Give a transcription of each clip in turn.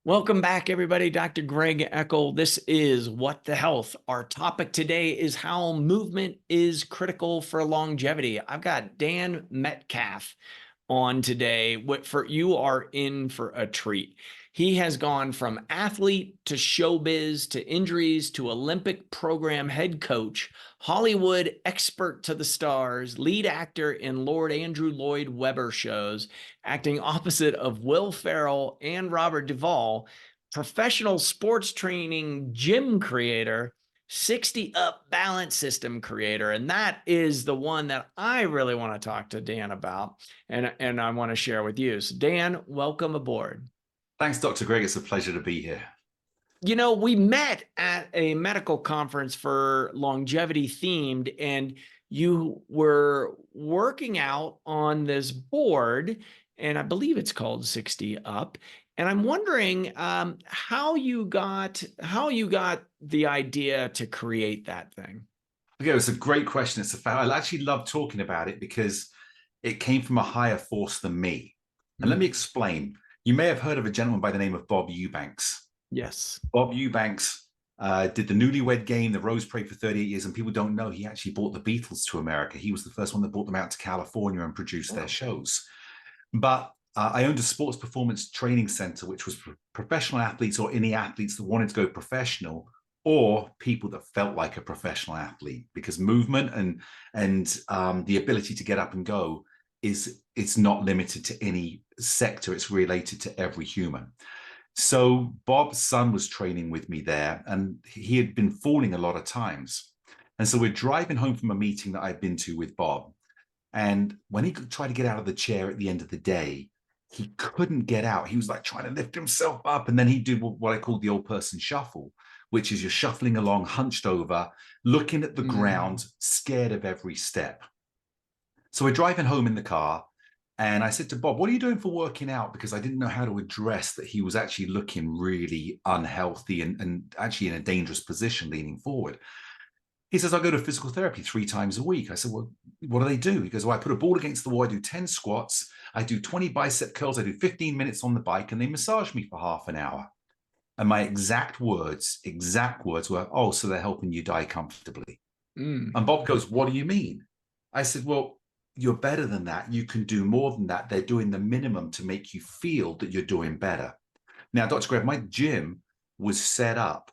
Welcome back, everybody. Dr. Greg Eckel. This is What the Health. Our topic today is how movement is critical for longevity. I've got Dan Metcalfe on today. You are in for a treat. He has gone from athlete to showbiz to injuries to Olympic program head coach, Hollywood expert to the stars, lead actor in Lord Andrew Lloyd Webber shows, acting opposite of Will Ferrell and Robert Duvall, professional sports training gym creator, 60 Up balance system creator. And that is the one that I really want to talk to Dan about and I want to share with you. So Dan, welcome aboard. Thanks, Dr. Greg. It's a pleasure to be here. You know, we met at a medical conference for longevity themed, and you were working out on this board, and I believe it's called 60 Up. And I'm wondering how you got the idea to create that thing. Okay, it's a great question. It's a fact. I actually love talking about it because it came from a higher force than me. And let me explain. You may have heard of a gentleman by the name of Bob Eubanks. Yes. Bob Eubanks did the Newlywed Game, the Rose Parade for 38 years, and people don't know he actually brought the Beatles to America. He was the first one that brought them out to California and produced their shows. But I owned a sports performance training center, which was for professional athletes or any athletes that wanted to go professional, or people that felt like a professional athlete, because movement and the ability to get up and go it's not limited to any sector. It's related to every human. So Bob's son was training with me there, and he had been falling a lot of times. And so we're driving home from a meeting that I'd been to with Bob. And when he tried to get out of the chair at the end of the day, he couldn't get out. He was like trying to lift himself up. And then he did what I call the old person shuffle, which is you're shuffling along, hunched over, looking at the ground, scared of every step. So we're driving home in the car. And I said to Bob, what are you doing for working out? Because I didn't know how to address that he was actually looking really unhealthy and actually in a dangerous position leaning forward. He says, I go to physical therapy 3 times a week. I said, well, what do they do? He goes, well, I put a ball against the wall. I do 10 squats. I do 20 bicep curls. I do 15 minutes on the bike, and they massage me for half an hour. And my exact words were, oh, so they're helping you die comfortably. And Bob goes, what do you mean? I said, well, you're better than that. You can do more than that. They're doing the minimum to make you feel that you're doing better. Now, Dr. Greg, my gym was set up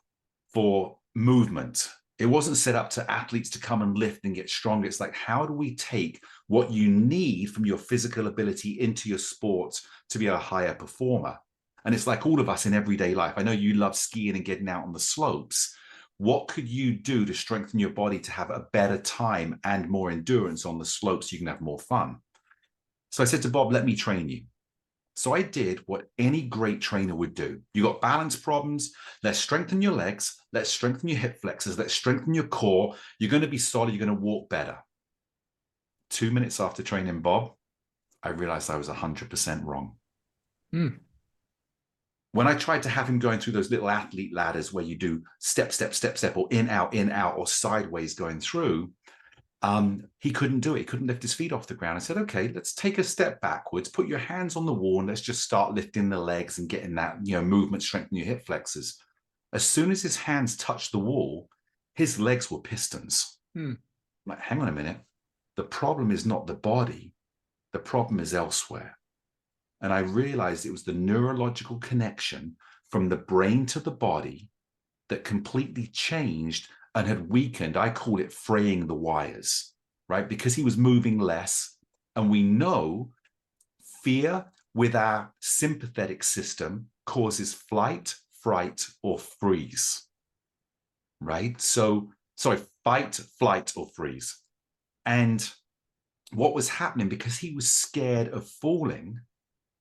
for movement. It wasn't set up to athletes to come and lift and get stronger. It's like, how do we take what you need from your physical ability into your sports to be a higher performer? And it's like all of us in everyday life. I know you love skiing and getting out on the slopes. What could you do to strengthen your body to have a better time and more endurance on the slopes so you can have more fun? So I said to Bob, let me train you. So I did what any great trainer would do. You got balance problems. Let's strengthen your legs. Let's strengthen your hip flexors. Let's strengthen your core. You're going to be solid. You're going to walk better. 2 minutes after training Bob, I realized I was 100% wrong. When I tried to have him going through those little athlete ladders where you do step, step, step, step, or in, out, or sideways going through, he couldn't do it. He couldn't lift his feet off the ground. I said, okay, let's take a step backwards, put your hands on the wall, and let's just start lifting the legs and getting that, movement, strengthen your hip flexors. As soon as his hands touched the wall, his legs were pistons. I'm like, hang on a minute. The problem is not the body. The problem is elsewhere. And I realized it was the neurological connection from the brain to the body that completely changed and had weakened. I call it fraying the wires, right? Because he was moving less. And we know fear with our sympathetic system causes flight, fright, or freeze, right? So, sorry, fight, flight, or freeze. And what was happening, because he was scared of falling,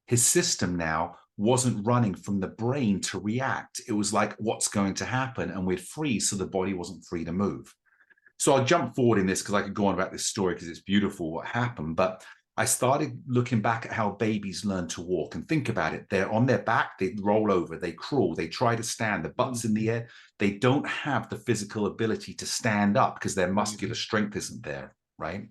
his system now wasn't running from the brain to react. It was like, what's going to happen? And we'd freeze, so the body wasn't free to move. So I'll jump forward in this because I could go on about this story because it's beautiful what happened. But I started looking back at how babies learn to walk, and think about it. They're on their back, they roll over, they crawl, they try to stand, the butt's in the air. They don't have the physical ability to stand up because their muscular strength isn't there, right?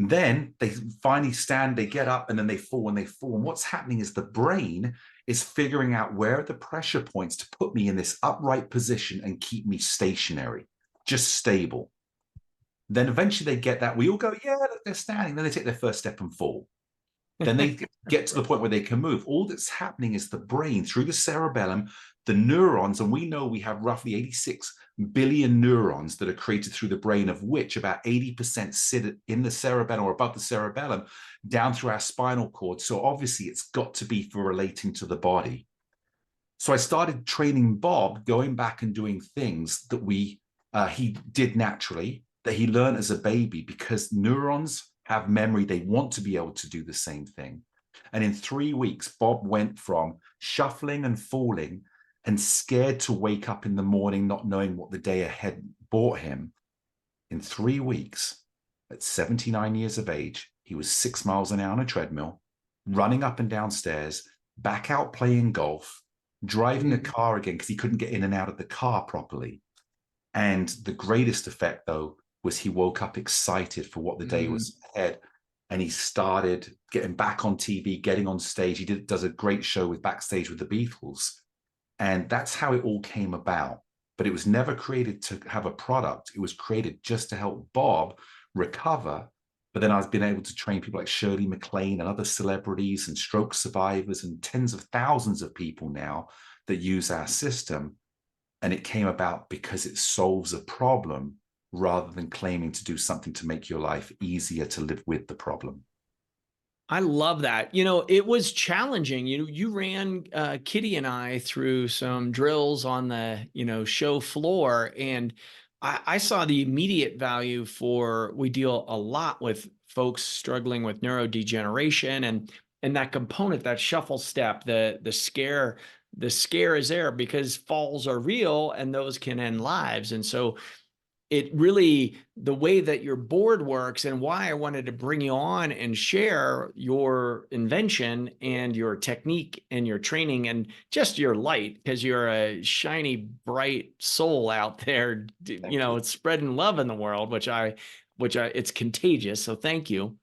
Then they finally stand, they get up, and then they fall and they fall. And what's happening is the brain is figuring out where are the pressure points to put me in this upright position and keep me stationary, just stable. Then eventually they get that. We all go, yeah, they're standing. Then they take their first step and fall. Then they get to the point where they can move. All that's happening is the brain through the cerebellum, the neurons, and we know we have roughly 86 billion neurons that are created through the brain, of which about 80% sit in the cerebellum or above the cerebellum, down through our spinal cord. So obviously it's got to be for relating to the body. So I started training Bob, going back and doing things that he did naturally, that he learned as a baby, because neurons have memory. They want to be able to do the same thing. And in 3 weeks, Bob went from shuffling and falling and scared to wake up in the morning, not knowing what the day ahead brought him. In 3 weeks, at 79 years of age, he was 6 miles an hour on a treadmill, running up and down stairs, back out playing golf, driving a car again because he couldn't get in and out of the car properly. And the greatest effect, though, was he woke up excited for what the day was ahead. And he started getting back on TV, getting on stage. He does a great show with Backstage with the Beatles. And that's how it all came about. But it was never created to have a product. It was created just to help Bob recover. But then I've been able to train people like Shirley MacLaine and other celebrities and stroke survivors and tens of thousands of people now that use our system. And it came about because it solves a problem rather than claiming to do something to make your life easier to live with the problem. I love that. You know, it was challenging. You ran Kitty and I through some drills on the, show floor, and I saw the immediate value for, we deal a lot with folks struggling with neurodegeneration and that component, that shuffle step, the scare is there because falls are real and those can end lives. And so it really, the way that your board works and why I wanted to bring you on and share your invention and your technique and your training and just your light, because you're a shiny, bright soul out there, it's spreading love in the world, which it's contagious. So thank you.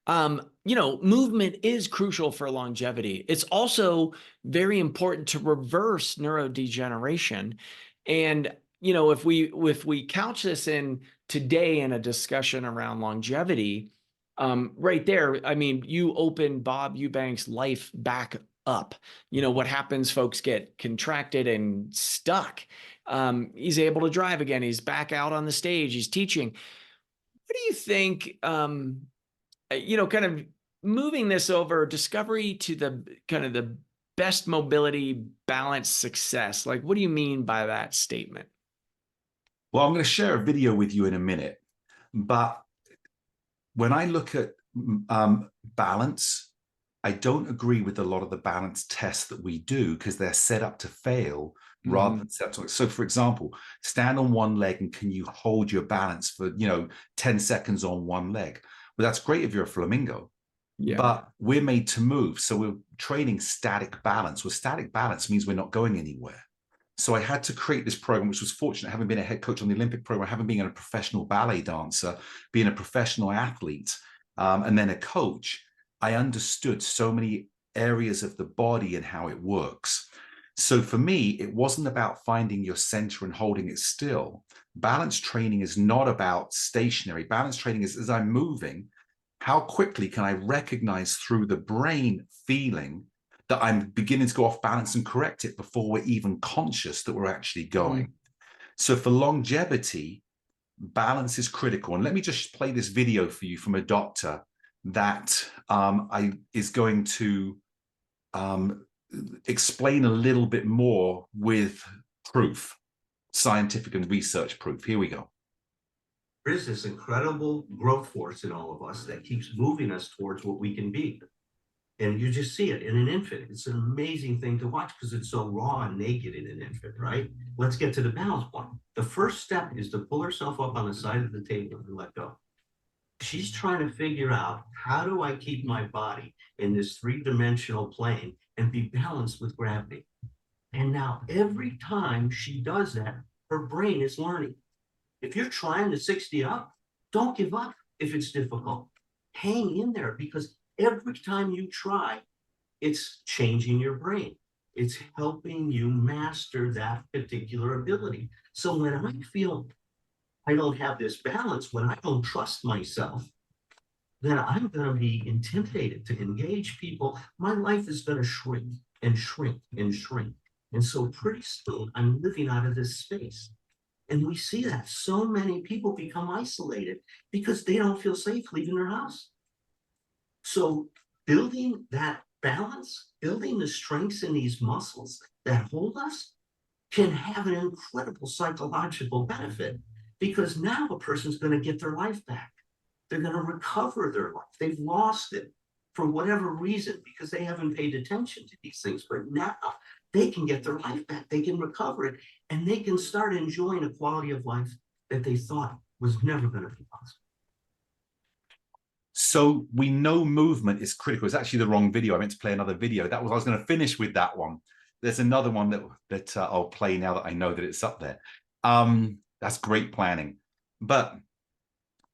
Movement is crucial for longevity. It's also very important to reverse neurodegeneration. And if we couch this in today in a discussion around longevity, right there, I mean, you open Bob Eubank's life back up. What happens? Folks get contracted and stuck. He's able to drive again. He's back out on the stage. He's teaching. What do you think? Kind of moving this over, discovery to the kind of the best mobility, balance, success. Like, what do you mean by that statement? Well, I'm going to share a video with you in a minute, but when I look at balance, I don't agree with a lot of the balance tests that we do because they're set up to fail rather than set up to. So, for example, stand on one leg and can you hold your balance for 10 seconds on one leg? Well, that's great if you're a flamingo, but we're made to move. So we're training static balance. Well, static balance means we're not going anywhere. So I had to create this program, which was fortunate, having been a head coach on the Olympic program, having been a professional ballet dancer, being a professional athlete, and then a coach. I understood so many areas of the body and how it works. So for me, it wasn't about finding your center and holding it still. Balance training is not about stationary. Balance training is, as I'm moving, how quickly can I recognize through the brain feeling that I'm beginning to go off balance and correct it before we're even conscious that we're actually going. So for longevity, balance is critical. And let me just play this video for you from a doctor that is going to explain a little bit more with proof, scientific and research proof. Here we go. There is this incredible growth force in all of us that keeps moving us towards what we can be. And you just see it in an infant. It's an amazing thing to watch because it's so raw and naked in an infant, right? Let's get to the balance point. The first step is to pull herself up on the side of the table and let go. She's trying to figure out, how do I keep my body in this three-dimensional plane and be balanced with gravity? And now every time she does that, her brain is learning. If you're trying to 60 up, don't give up if it's difficult. Hang in there, because every time you try, It's changing your brain. It's helping you master that particular ability. So when I feel I don't have this balance, when I don't trust myself, then I'm going to be intimidated to engage people. My life is going to shrink and shrink and shrink. And so pretty soon I'm living out of this space. And we see that so many people become isolated because they don't feel safe leaving their house. So building that balance, building the strengths in these muscles that hold us can have an incredible psychological benefit, because now a person's going to get their life back. They're going to recover their life. They've lost it for whatever reason because they haven't paid attention to these things. But now they can get their life back. They can recover it, and they can start enjoying a quality of life that they thought was never going to be possible. So we know movement is critical. It's actually the wrong video. I meant to play another video. I was going to finish with that one. There's another one that I'll play now that I know that it's up there. That's great planning. But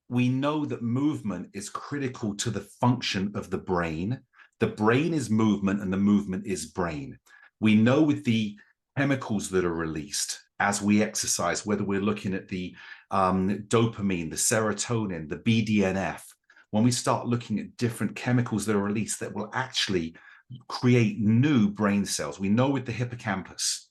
we know that movement is critical to the function of the brain. The brain is movement and the movement is brain. We know with the chemicals that are released as we exercise, whether we're looking at the dopamine, the serotonin, the BDNF, when we start looking at different chemicals that are released that will actually create new brain cells. We know with the hippocampus,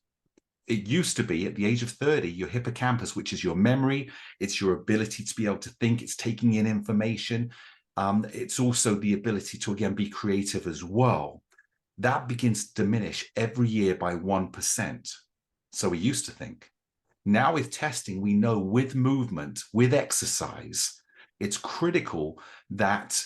it used to be at the age of 30, your hippocampus, which is your memory, it's your ability to be able to think, it's taking in information. It's also the ability to, again, be creative as well. That begins to diminish every year by 1%. So we used to think. Now with testing, we know with movement, with exercise, it's critical that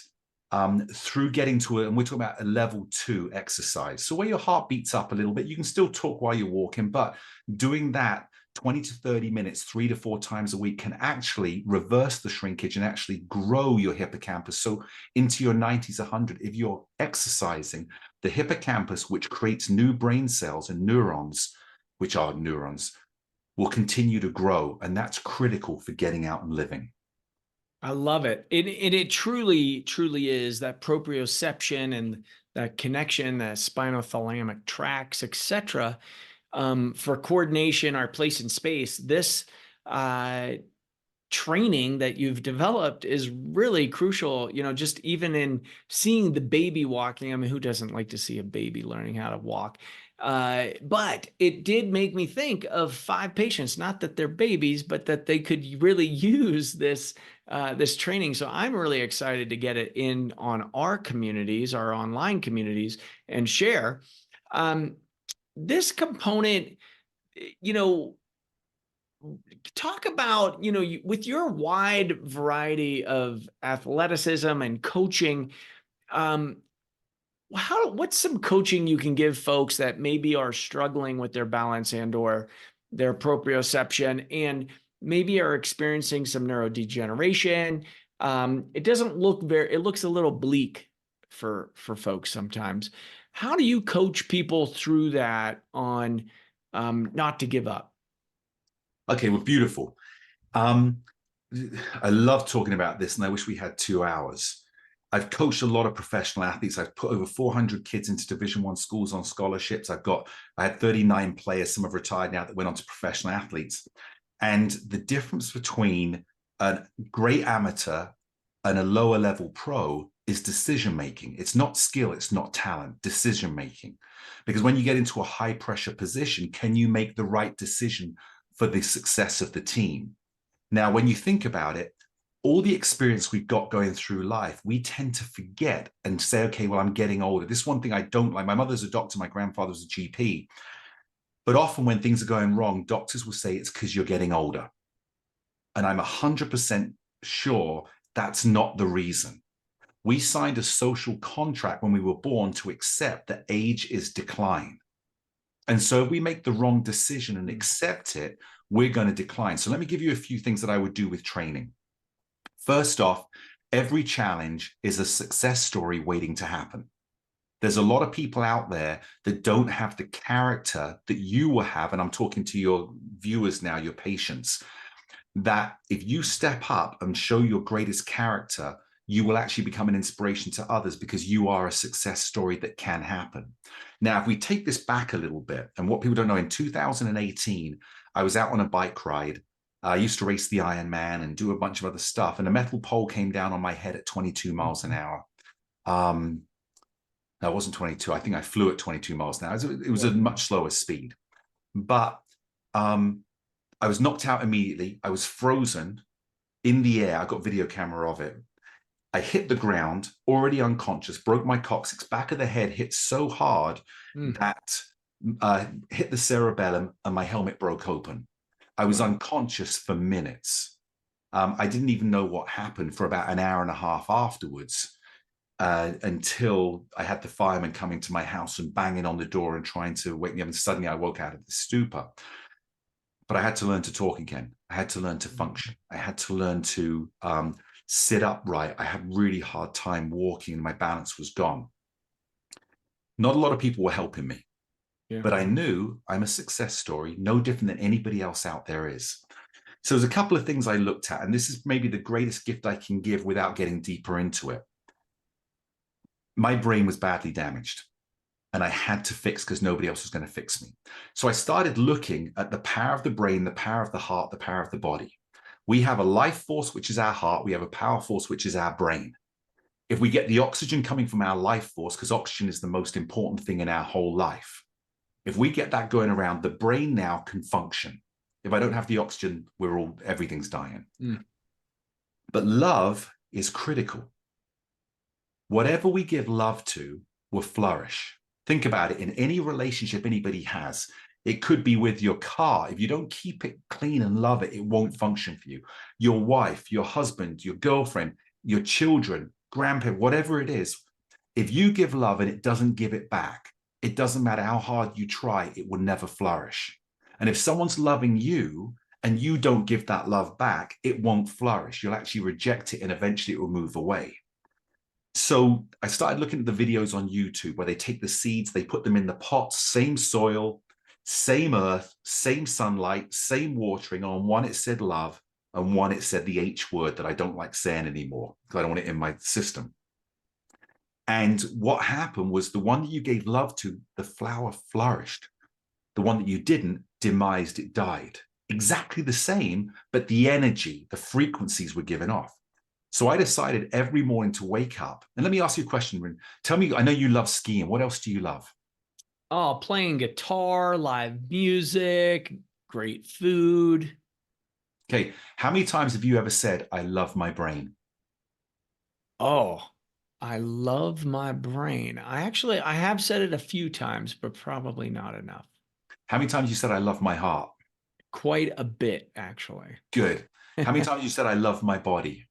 through getting to and we're talking about a level 2 exercise. So where your heart beats up a little bit, you can still talk while you're walking, but doing that 20 to 30 minutes, 3 to 4 times a week can actually reverse the shrinkage and actually grow your hippocampus. So into your 90s, 100, if you're exercising, the hippocampus, which creates new brain cells and neurons, which are neurons, will continue to grow. And that's critical for getting out and living. I love it. It truly, truly is that proprioception and that connection, that spinothalamic tracts, etc. For coordination, our place in space. This training that you've developed is really crucial. You know, just even in seeing the baby walking. I mean, who doesn't like to see a baby learning how to walk? But it did make me think of 5 patients, not that they're babies, but that they could really use this training. So I'm really excited to get it in on our communities, our online communities, and share. This component, you know, talk about, you know, with your wide variety of athleticism and coaching, what's some coaching you can give folks that maybe are struggling with their balance and or their proprioception and maybe are experiencing some neurodegeneration? It doesn't look it looks a little bleak for folks sometimes. How do you coach people through that on not to give up? Okay, well, beautiful. I love talking about this, and I wish we had 2 hours. I've coached a lot of professional athletes. I've put over 400 kids into Division I schools on scholarships. I had 39 players. Some have retired now that went on to professional athletes. And the difference between a great amateur and a lower level pro is decision-making. It's not skill, it's not talent, decision-making. Because when you get into a high pressure position, can you make the right decision for the success of the team? Now, when you think about it, all the experience we've got going through life, we tend to forget and say, okay, well, I'm getting older. This is one thing I don't like. My mother's a doctor, my grandfather was a GP. But often when things are going wrong, doctors will say it's because you're getting older. And I'm 100% sure that's not the reason. We signed a social contract when we were born to accept that age is decline. And so if we make the wrong decision and accept it, we're going to decline. So let me give you a few things that I would do with training. First off, every challenge is a success story waiting to happen. There's a lot of people out there that don't have the character that you will have, and I'm talking to your viewers now, your patients, that if you step up and show your greatest character, you will actually become an inspiration to others because you are a success story that can happen. Now, if we take this back a little bit, and what people don't know, in 2018, I was out on a bike ride. I used to race the Ironman and do a bunch of other stuff, and a metal pole came down on my head at 22 miles an hour. No, it wasn't 22. I think I flew at 22 miles an hour. It was a much slower speed. But I was knocked out immediately. I was frozen in the air. I got video camera of it. I hit the ground, already unconscious, broke my coccyx, back of the head hit so hard that hit the cerebellum and my helmet broke open. I was unconscious for minutes. I didn't even know what happened for about an hour and a half afterwards, until I had the fireman coming to my house and banging on the door and trying to wake me up. And suddenly I woke out of the stupor. But I had to learn to talk again. I had to learn to function. I had to learn to sit upright. I had really hard time walking and my balance was gone. Not a lot of people were helping me, but I knew I'm a success story, no different than anybody else out there is. So there's a couple of things I looked at, and this is maybe the greatest gift I can give without getting deeper into it. My brain was badly damaged and I had to fix because nobody else was going to fix me. So I started looking at the power of the brain, the power of the heart, the power of the body. We have a life force, which is our heart. We have a power force, which is our brain. If we get the oxygen coming from our life force, because oxygen is the most important thing in our whole life, if we get that going around, the brain now can function. If I don't have the oxygen, everything's dying. But love is critical. Whatever we give love to will flourish. Think about it. In any relationship anybody has, it could be with your car. If you don't keep it clean and love it, it won't function for you. Your wife, your husband, your girlfriend, your children, grandparents, whatever it is, if you give love and it doesn't give it back, it doesn't matter how hard you try, it will never flourish. And if someone's loving you and you don't give that love back, it won't flourish. You'll actually reject it and eventually it will move away. So I started looking at the videos on YouTube where they take the seeds, they put them in the pots, same soil, same earth, same sunlight, same watering. On one it said love, and one it said the H word that I don't like saying anymore because I don't want it in my system. And what happened was the one that you gave love to, the flower flourished. The one that you didn't, demised, it died. Exactly the same, but the energy, the frequencies were given off. So I decided every morning to wake up. And let me ask you a question, Rin. Tell me, I know you love skiing. What else do you love? Oh, playing guitar, live music, great food. Okay. How many times have you ever said, I love my brain? Oh, I love my brain. I have said it a few times, but probably not enough. How many times you said, I love my heart? Quite a bit, actually. Good. How many times you said, I love my body?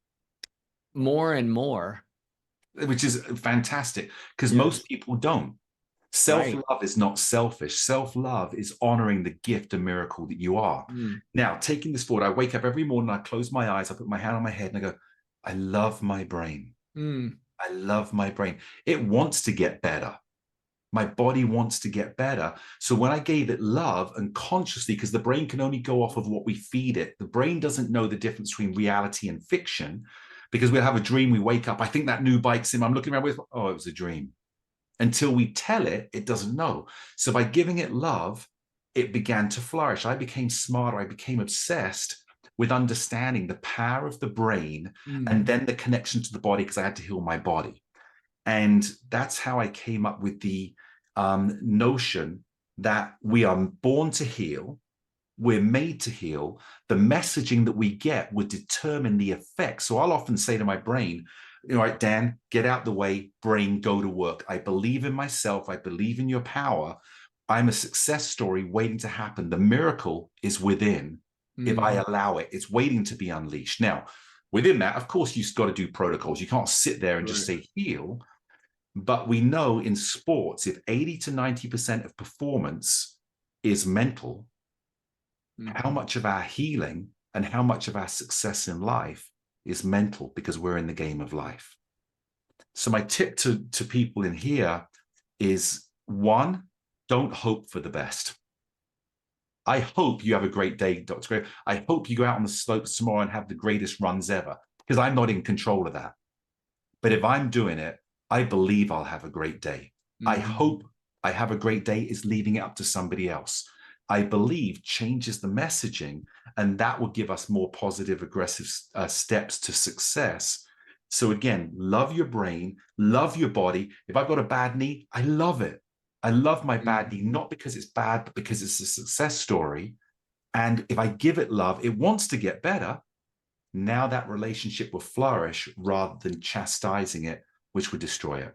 More and more. Which is fantastic because most people don't. Self-love is not selfish. Self-love is honoring the gift and miracle that you are. Now, taking this forward, I wake up every morning, I close my eyes, I put my hand on my head and I go, I love my brain. I love my brain. It wants to get better. My body wants to get better. So when I gave it love and consciously, because the brain can only go off of what we feed it, the brain doesn't know the difference between reality and fiction because we'll have a dream, we wake up, I think that new bike's in, I'm looking around with, oh, it was a dream. Until we tell it, it doesn't know. So by giving it love, it began to flourish. I became smarter. I became obsessed with understanding the power of the brain and then the connection to the body because I had to heal my body. And that's how I came up with the notion that we are born to heal. We're made to heal. The messaging that we get would determine the effect. So I'll often say to my brain, all right, Dan, get out the way, brain, go to work. I believe in myself. I believe in your power. I'm a success story waiting to happen. The miracle is within. If I allow it, it's waiting to be unleashed. Now, within that, of course, you've got to do protocols. You can't sit there and just say heal. But we know in sports, if 80 to 90% of performance is mental, how much of our healing and how much of our success in life is mental because we're in the game of life. So my tip to people in here is, one, don't hope for the best. I hope you have a great day, Dr. Gray. I hope you go out on the slopes tomorrow and have the greatest runs ever because I'm not in control of that. But if I'm doing it, I believe I'll have a great day. I hope I have a great day is leaving it up to somebody else. I believe changes the messaging, and that will give us more positive, aggressive steps to success. So again, love your brain, love your body. If I've got a bad knee, I love it. I love my bad knee, not because it's bad, but because it's a success story. And if I give it love, it wants to get better. Now that relationship will flourish rather than chastising it, which would destroy it.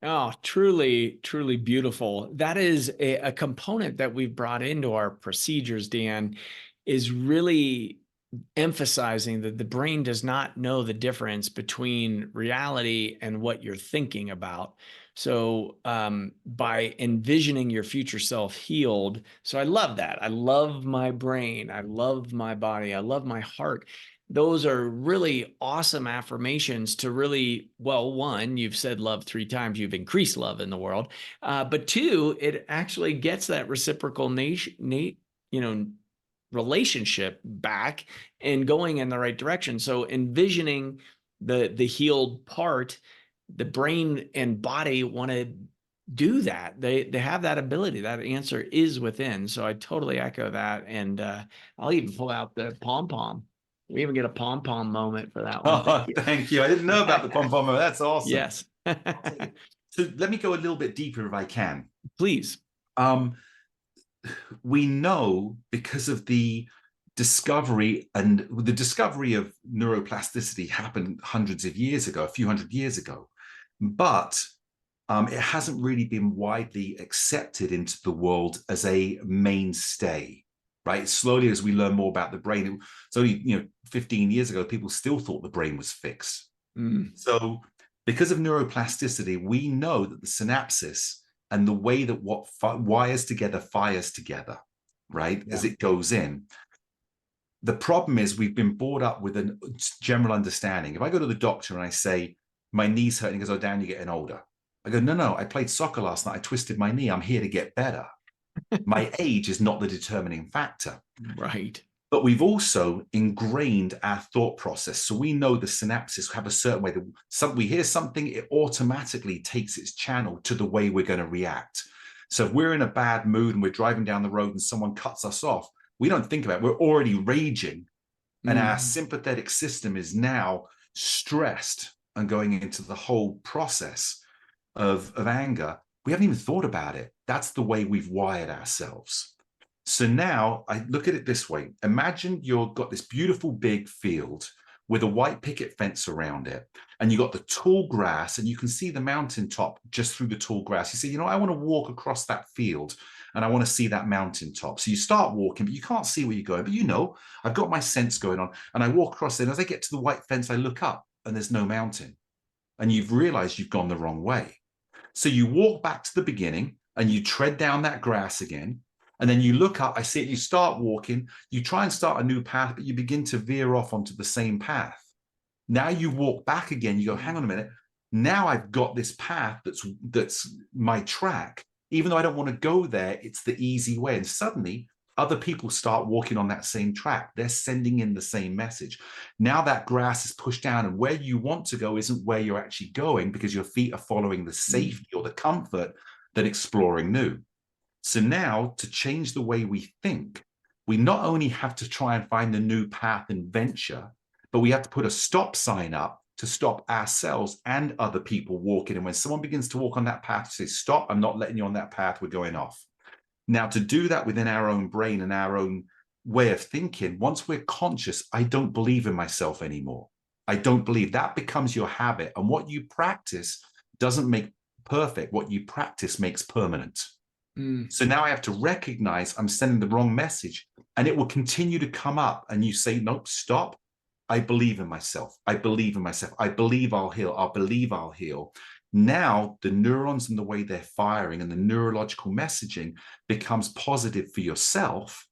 Oh, truly, truly beautiful. That is a component that we've brought into our procedures, Dan, is really emphasizing that the brain does not know the difference between reality and what you're thinking about. So by envisioning your future self healed, so I love that. I love my brain. I love my body. I love my heart. Those are really awesome affirmations to really, well, one, you've said love 3 times, you've increased love in the world. But 2, it actually gets that reciprocal relationship back and going in the right direction. So envisioning the healed part, the brain and body want to do that. They have that ability. That answer is within. So I totally echo that. And I'll even pull out the pom-pom. We even get a pom-pom moment for that one. Oh, thank you. I didn't know about the pom-pom. That's awesome. Yes. So let me go a little bit deeper if I can. Please. We know because of the discovery, and the discovery of neuroplasticity happened hundreds of years ago, a few hundred years ago, but it hasn't really been widely accepted into the world as a mainstay. Right, slowly as we learn more about the brain, it's only 15 years ago people still thought the brain was fixed. So because of neuroplasticity, we know that the synapses and the way that what wires together fires together, right, as it goes in. The problem is we've been brought up with a general understanding. If I go to the doctor and I say my knee's hurting, he goes, "Oh, Dan, you're getting older." I go, no, I played soccer last night, I twisted my knee, I'm here to get better. My age is not the determining factor. Right. But we've also ingrained our thought process. So we know the synapses have a certain way that we hear something, it automatically takes its channel to the way we're going to react. So if we're in a bad mood and we're driving down the road and someone cuts us off, we don't think about it. We're already raging. And our sympathetic system is now stressed and going into the whole process of anger. We haven't even thought about it. That's the way we've wired ourselves. So now I look at it this way. Imagine you've got this beautiful big field with a white picket fence around it, and you got the tall grass, and you can see the mountaintop just through the tall grass. You say, I want to walk across that field, and I want to see that mountaintop. So you start walking, but you can't see where you're going. But I've got my sense going on, and I walk across it. And as I get to the white fence, I look up, and there's no mountain. And you've realized you've gone the wrong way. So you walk back to the beginning, and you tread down that grass again. And then you look up, I see it, you start walking, you try and start a new path, but you begin to veer off onto the same path. Now you walk back again, you go, hang on a minute. Now I've got this path that's my track. Even though I don't want to go there, it's the easy way. And suddenly other people start walking on that same track. They're sending in the same message. Now that grass is pushed down, and where you want to go isn't where you're actually going, because your feet are following the safety or the comfort than exploring new. So now, to change the way we think, we not only have to try and find the new path and venture, but we have to put a stop sign up to stop ourselves and other people walking. And when someone begins to walk on that path, say, "Stop, I'm not letting you on that path, we're going off." Now, to do that within our own brain and our own way of thinking, once we're conscious, I don't believe in myself anymore. I don't believe. That becomes your habit. And what you practice doesn't make perfect. What you practice makes permanent. So now I have to recognize I'm sending the wrong message, and it will continue to come up. And you say, "Nope, stop. I believe in myself. I believe in myself. I believe I'll heal. I believe I'll heal." Now the neurons and the way they're firing and the neurological messaging becomes positive for yourself,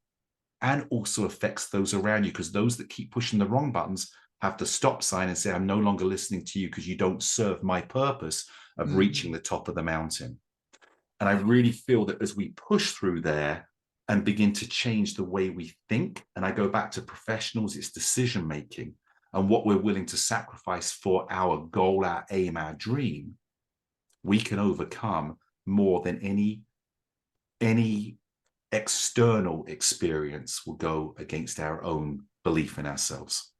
and also affects those around you, because those that keep pushing the wrong buttons have the stop sign and say, "I'm no longer listening to you because you don't serve my purpose of reaching the top of the mountain." And I really feel that as we push through there and begin to change the way we think, and I go back to professionals, it's decision making. and what we're willing to sacrifice for our goal, our aim, our dream, we can overcome more than any external experience will go against our own belief in ourselves.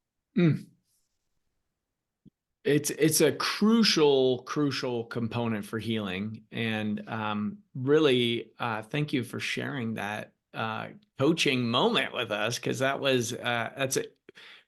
It's a crucial component for healing. And really, thank you for sharing that coaching moment with us, because that's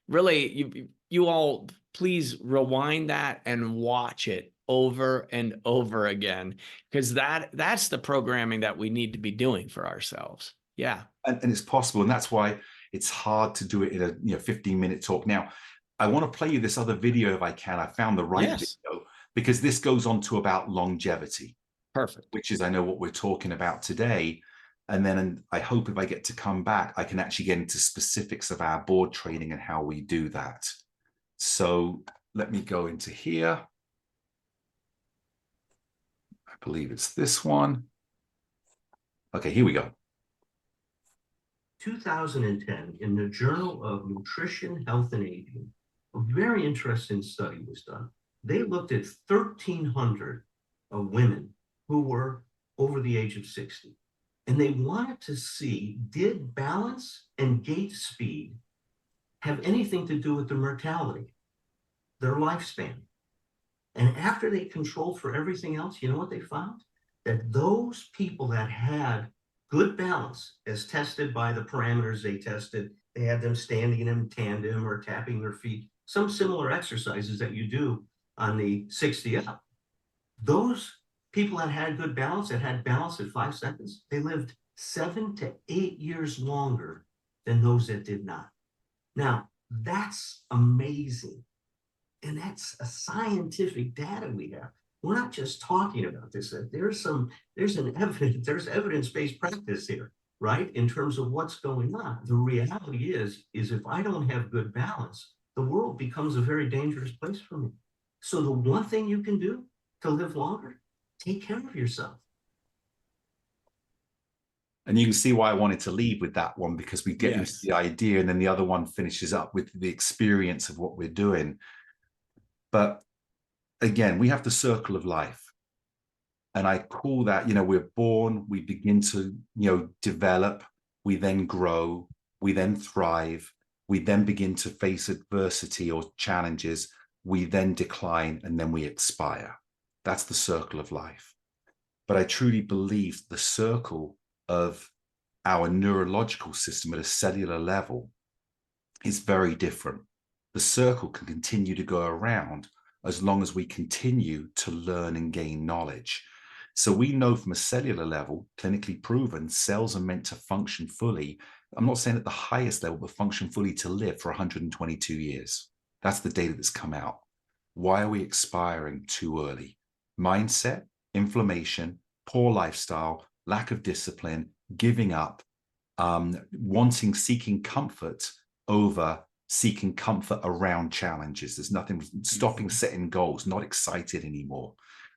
really, you all please rewind that and watch it over and over again, because that's the programming that we need to be doing for ourselves. Yeah. And it's possible. And that's why it's hard to do it in a 15-minute talk. Now, I want to play you this other video if I can. I found the right video, because this goes on to about longevity. Perfect. Which is, I know, what we're talking about today. And then I hope if I get to come back, I can actually get into specifics of our board training and how we do that. So let me go into here. I believe it's this one. Okay, here we go. 2010, in the Journal of Nutrition, Health, and Aging, a very interesting study was done. They looked at 1,300 women who were over the age of 60. And they wanted to see, did balance and gait speed have anything to do with their mortality, their lifespan? And after they controlled for everything else, you know what they found? That those people that had good balance, as tested by the parameters they tested, they had them standing in tandem or tapping their feet, some similar exercises that you do on the 60 up. Those people that had good balance, that had balance at 5 seconds, they lived 7 to 8 years longer than those that did not. Now, that's amazing. And that's a scientific data we have. We're not just talking about this. There's evidence-based practice here, right? In terms of what's going on. The reality is if I don't have good balance, the world becomes a very dangerous place for me. So the one thing you can do to live longer, take care of yourself. And you can see why I wanted to leave with that one, because we get into the idea, and then the other one finishes up with the experience of what we're doing. But again, we have the circle of life. And I call that, we're born, we begin to, develop, we then grow, we then thrive, we then begin to face adversity or challenges, we then decline, and then we expire. That's the circle of life. But I truly believe the circle of our neurological system at a cellular level is very different. The circle can continue to go around as long as we continue to learn and gain knowledge. So we know from a cellular level, clinically proven, cells are meant to function fully. I'm not saying at the highest level, but function fully to live for 122 years. That's the data that's come out. Why are we expiring too early? Mindset, inflammation, poor lifestyle, lack of discipline, giving up, seeking comfort over seeking comfort around challenges. There's nothing stopping setting goals, not excited anymore,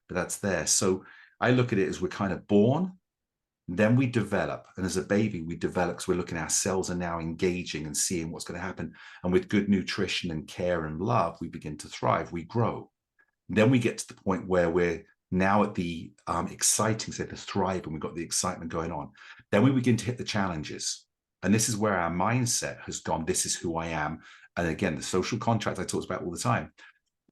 but that's there. So I look at it as we're kind of born, then we develop. And as a baby, we develop because we're looking, our cells are now engaging and seeing what's going to happen. And with good nutrition and care and love, we begin to thrive, we grow. Then we get to the point where we're now at the exciting state, the thrive, and we've got the excitement going on. Then we begin to hit the challenges. And this is where our mindset has gone, this is who I am. And again, the social contract I talked about all the time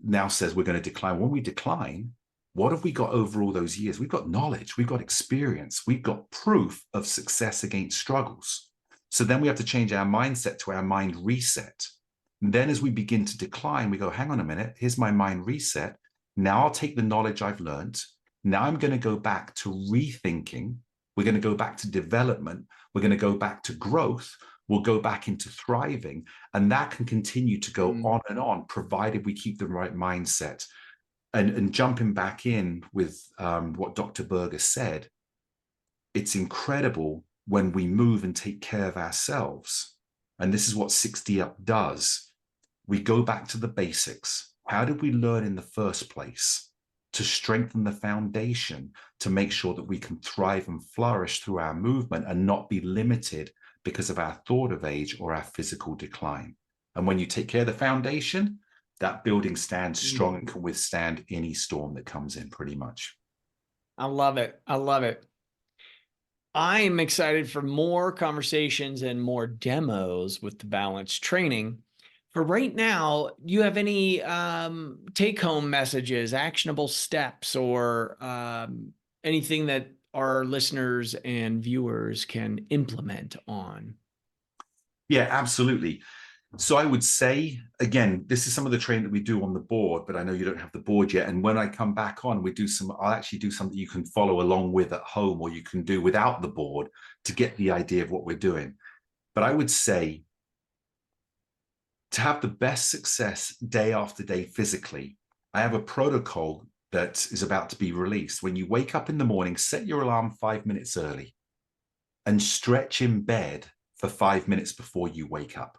now says we're going to decline. When we decline, what have we got over all those years? We've got knowledge, we've got experience, we've got proof of success against struggles. So then we have to change our mindset to our mind reset. And then as we begin to decline, we go, hang on a minute, here's my mind reset. Now I'll take the knowledge I've learned. Now I'm going to go back to rethinking. We're going to go back to development. We're going to go back to growth. We'll go back into thriving. And that can continue to go on and on, provided we keep the right mindset. And jumping back in with what Dr. Berger said, it's incredible when we move and take care of ourselves. And this is what 60 Up does. We go back to the basics. How did we learn in the first place? To strengthen the foundation, to make sure that we can thrive and flourish through our movement and not be limited because of our thought of age or our physical decline. And when you take care of the foundation, that building stands strong and can withstand any storm that comes in pretty much. I love it. I love it. I'm excited for more conversations and more demos with the balance training. For right now, do you have any take-home messages, actionable steps, or anything that our listeners and viewers can implement on? Yeah, absolutely. So I would say, again, this is some of the training that we do on the board, but I know you don't have the board yet. And when I come back on, I'll actually do something you can follow along with at home, or you can do without the board to get the idea of what we're doing. But I would say to have the best success day after day physically, I have a protocol that is about to be released. When you wake up in the morning, set your alarm 5 minutes early and stretch in bed for 5 minutes before you wake up.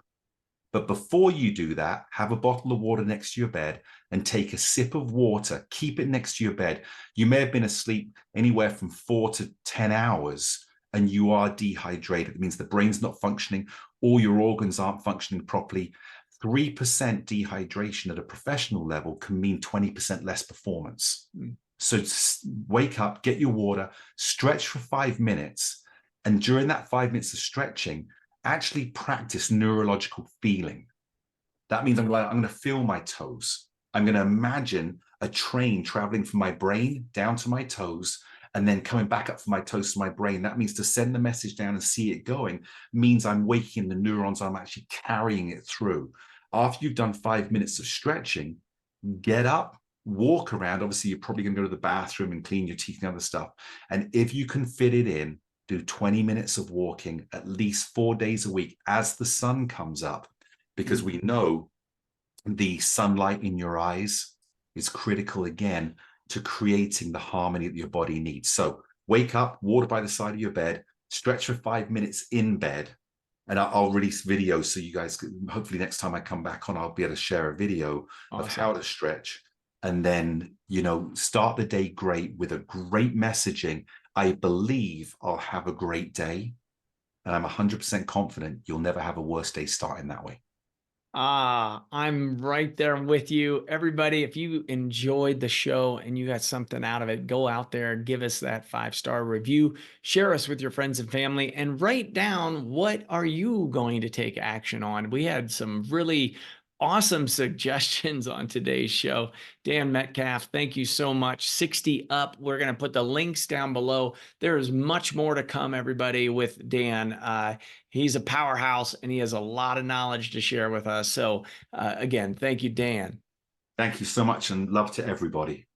But before you do that, have a bottle of water next to your bed and take a sip of water. Keep it next to your bed. You may have been asleep anywhere from 4 to 10 hours and you are dehydrated. It means the brain's not functioning, all your organs aren't functioning properly. 3% dehydration at a professional level can mean 20% less performance. So wake up, get your water, stretch for 5 minutes. And during that 5 minutes of stretching, actually practice neurological feeling. That means I'm going to feel my toes. I'm going to imagine a train traveling from my brain down to my toes and then coming back up from my toes to my brain. That means to send the message down and see it going means I'm waking the neurons. I'm actually carrying it through. After you've done 5 minutes of stretching, get up, walk around. Obviously, you're probably going to go to the bathroom and clean your teeth and other stuff. And if you can fit it in, do 20 minutes of walking at least 4 days a week as the sun comes up, because we know the sunlight in your eyes is critical again to creating the harmony that your body needs. So wake up, water by the side of your bed, stretch for 5 minutes in bed, and I'll release videos so you guys, hopefully next time I come back on, I'll be able to share a video of how to stretch. And then, start the day great with a great messaging. I believe I'll have a great day. And I'm 100% confident you'll never have a worse day starting that way. I'm right there with you. Everybody, if you enjoyed the show and you got something out of it, go out there and give us that 5-star review, share us with your friends and family, and write down what are you going to take action on. We had some really awesome suggestions on today's show. Dan Metcalfe, thank you so much. 60 Up. We're going to put the links down below. There is much more to come, everybody, with Dan. He's a powerhouse and he has a lot of knowledge to share with us. So again, thank you, Dan. Thank you so much, and love to everybody.